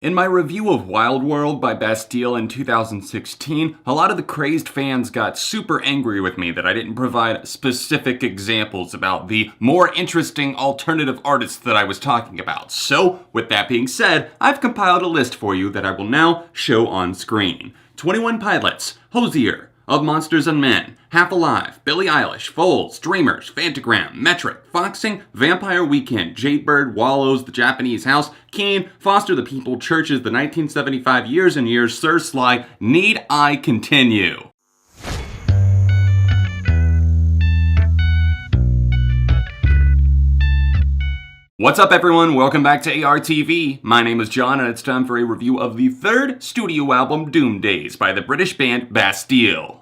In my review of Wild World by Bastille in 2016, a lot of the crazed fans got super angry with me that I didn't provide specific examples about the more interesting alternative artists that I was talking about. So, with that being said, I've compiled a list for you that I will now show on screen. 21 Pilots, Hosier, Of Monsters and Men, Half Alive, Billie Eilish, Foals, Dreamers, Phantogram, Metric, Foxing, Vampire Weekend, Jadebird, Wallows, The Japanese House, Keen, Foster the People, Churches, The 1975 Years and Years, Sir Sly. Need I continue? What's up everyone, welcome back to ARTV. My name is John and it's time for a review of the third studio album Doom Days by the British band Bastille.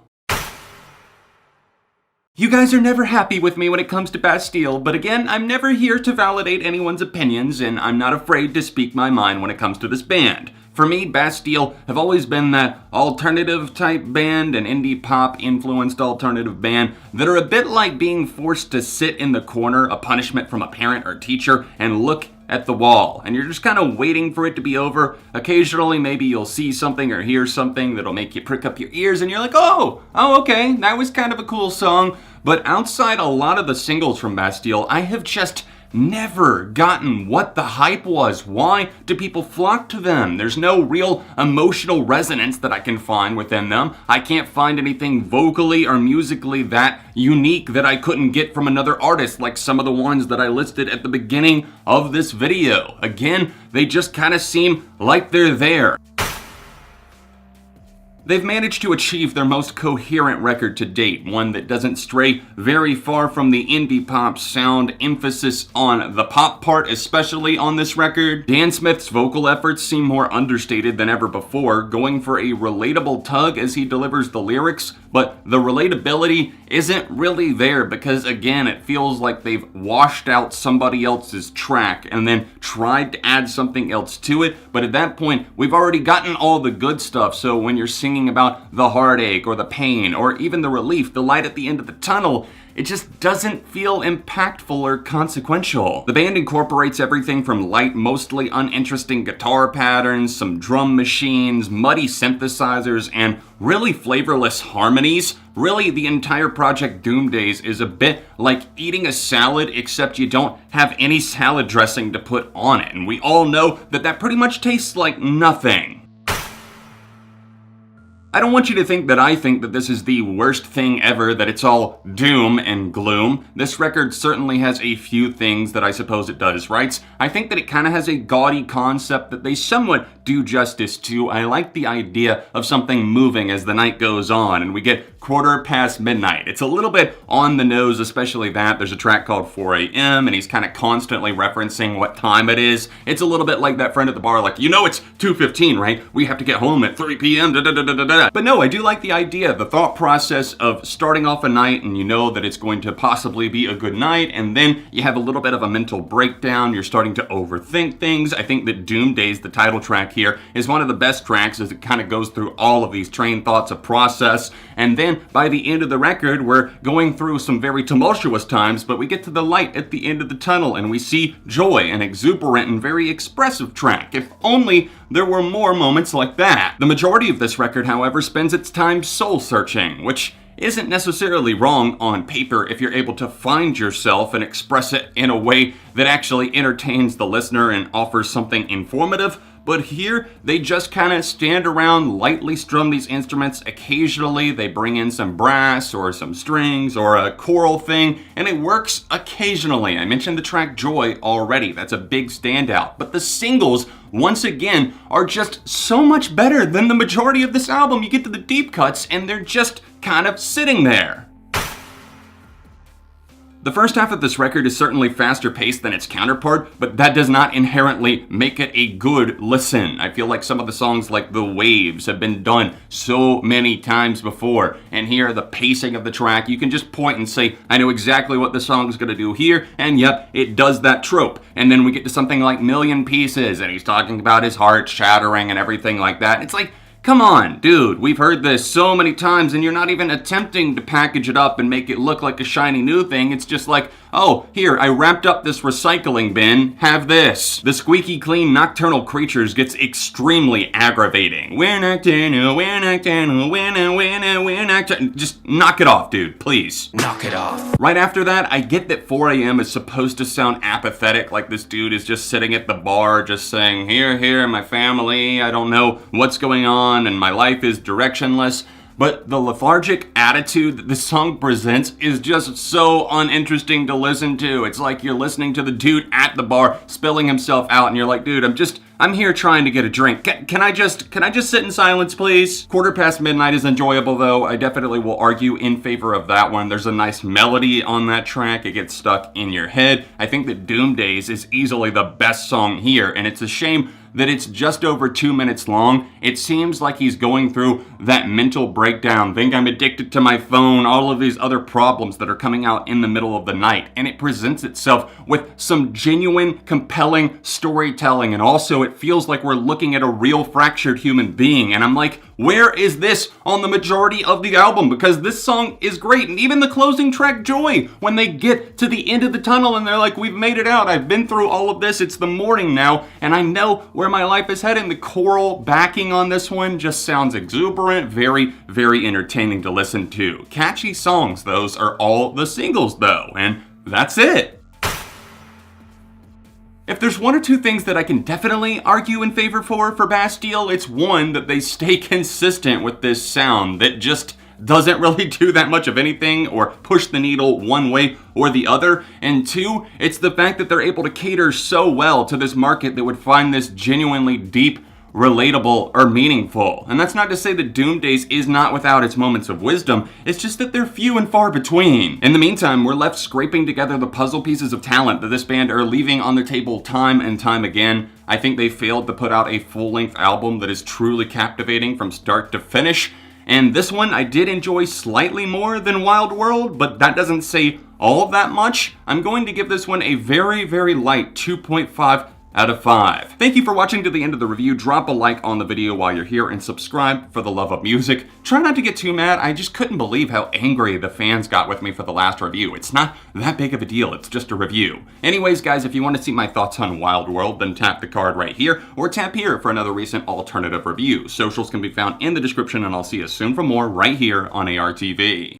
You guys are never happy with me when it comes to Bastille, but again, I'm never here to validate anyone's opinions and I'm not afraid to speak my mind when it comes to this band. For me, Bastille have always been that alternative type band, an indie pop influenced alternative band that are a bit like being forced to sit in the corner, a punishment from a parent or teacher, and look at the wall. And you're just kind of waiting for it to be over. Occasionally, maybe you'll see something or hear something that'll make you prick up your ears and you're like, oh, okay, that was kind of a cool song. But outside a lot of the singles from Bastille, I have just never gotten what the hype was. Why do people flock to them? There's no real emotional resonance that I can find within them. I can't find anything vocally or musically that unique that I couldn't get from another artist like some of the ones that I listed at the beginning of this video. Again, they just kind of seem like they're there. They've managed to achieve their most coherent record to date, one that doesn't stray very far from the indie pop sound, emphasis on the pop part, especially on this record. Dan Smith's vocal efforts seem more understated than ever before, going for a relatable tug as he delivers the lyrics, but the relatability isn't really there because, again, it feels like they've washed out somebody else's track and then tried to add something else to it, but at that point, we've already gotten all the good stuff, so when you're singing about the heartache or the pain or even the relief, the light at the end of the tunnel, it just doesn't feel impactful or consequential. The band incorporates everything from light, mostly uninteresting guitar patterns, some drum machines, muddy synthesizers, and really flavorless harmonies. Really, the entire project Doom Days is a bit like eating a salad, except you don't have any salad dressing to put on it, and we all know that that pretty much tastes like nothing. I don't want you to think that I think that this is the worst thing ever, that it's all doom and gloom. This record certainly has a few things that I suppose it does right. I think that it kind of has a gaudy concept that they somewhat do justice to. I like the idea of something moving as the night goes on and we get midnight. It's a little bit on the nose, especially that. There's a track called 4 a.m. and he's kind of constantly referencing what time it is. It's a little bit like that friend at the bar, like, you know it's 2:15, right? We have to get home at 3 p.m. But no, I do like the idea, the thought process of starting off a night and you know that it's going to possibly be a good night, and then you have a little bit of a mental breakdown. You're starting to overthink things. I think that Doom Days, the title track here, is one of the best tracks as it kind of goes through all of these train thoughts of process. And then by the end of the record, we're going through some very tumultuous times, but we get to the light at the end of the tunnel and we see joy, an exuberant and very expressive track. If only there were more moments like that. The majority of this record, however, spends its time soul-searching, which isn't necessarily wrong on paper if you're able to find yourself and express it in a way that actually entertains the listener and offers something informative. But here, they just kind of stand around, lightly strum these instruments. Occasionally, they bring in some brass or some strings or a choral thing, and it works occasionally. I mentioned the track Joy already. That's a big standout. But the singles, once again, are just so much better than the majority of this album. You get to the deep cuts, and they're just kind of sitting there. The first half of this record is certainly faster paced than its counterpart, but that does not inherently make it a good listen. I feel like some of the songs like The Waves have been done so many times before, and here the pacing of the track, you can just point and say, I know exactly what the song's gonna do here, and yep, it does that trope. And then we get to something like Million Pieces, and he's talking about his heart shattering and everything like that. It's like, come on, dude, we've heard this so many times and you're not even attempting to package it up and make it look like a shiny new thing. It's just like, oh, here, I wrapped up this recycling bin, have this. The squeaky clean Nocturnal Creatures gets extremely aggravating. We're nocturnal, we're nocturnal, we're nocturnal. Just knock it off, dude, please. Knock it off. Right after that, I get that 4 a.m. is supposed to sound apathetic, like this dude is just sitting at the bar just saying, here, my family, I don't know what's going on, and my life is directionless. But the lethargic attitude that this song presents is just so uninteresting to listen to. It's like you're listening to the dude at the bar spilling himself out, and you're like, dude, I'm here trying to get a drink. Can I just sit in silence, please? Quarter Past Midnight is enjoyable, though. I definitely will argue in favor of that one. There's a nice melody on that track. It gets stuck in your head. I think that Doom Days is easily the best song here, and it's a shame that it's just over 2 minutes long. It seems like he's going through that mental breakdown, think I'm addicted to my phone, all of these other problems that are coming out in the middle of the night. And it presents itself with some genuine, compelling storytelling. And also it feels like we're looking at a real fractured human being. And I'm like, where is this on the majority of the album? Because this song is great. And even the closing track, Joy, when they get to the end of the tunnel and they're like, we've made it out. I've been through all of this. It's the morning now. And I know where my life is heading. The choral backing on this one just sounds exuberant. Very, very entertaining to listen to. Catchy songs. Those are all the singles though. And that's it. If there's one or two things that I can definitely argue in favor for Bastille, it's one, that they stay consistent with this sound that just doesn't really do that much of anything or push the needle one way or the other. And two, it's the fact that they're able to cater so well to this market that would find this genuinely deep, relatable, or meaningful. And that's not to say that Doom Days is not without its moments of wisdom, it's just that they're few and far between. In the meantime, we're left scraping together the puzzle pieces of talent that this band are leaving on the table time and time again. I think they failed to put out a full-length album that is truly captivating from start to finish. And this one I did enjoy slightly more than Wild World, but that doesn't say all of that much. I'm going to give this one a very, very light 2.5 out of 5. Thank you for watching to the end of the review. Drop a like on the video while you're here and subscribe for the love of music. Try not to get too mad. I just couldn't believe how angry the fans got with me for the last review. It's not that big of a deal. It's just a review. Anyways, guys, if you want to see my thoughts on Wild World, then tap the card right here or tap here for another recent alternative review. Socials can be found in the description, and I'll see you soon for more right here on ARTV.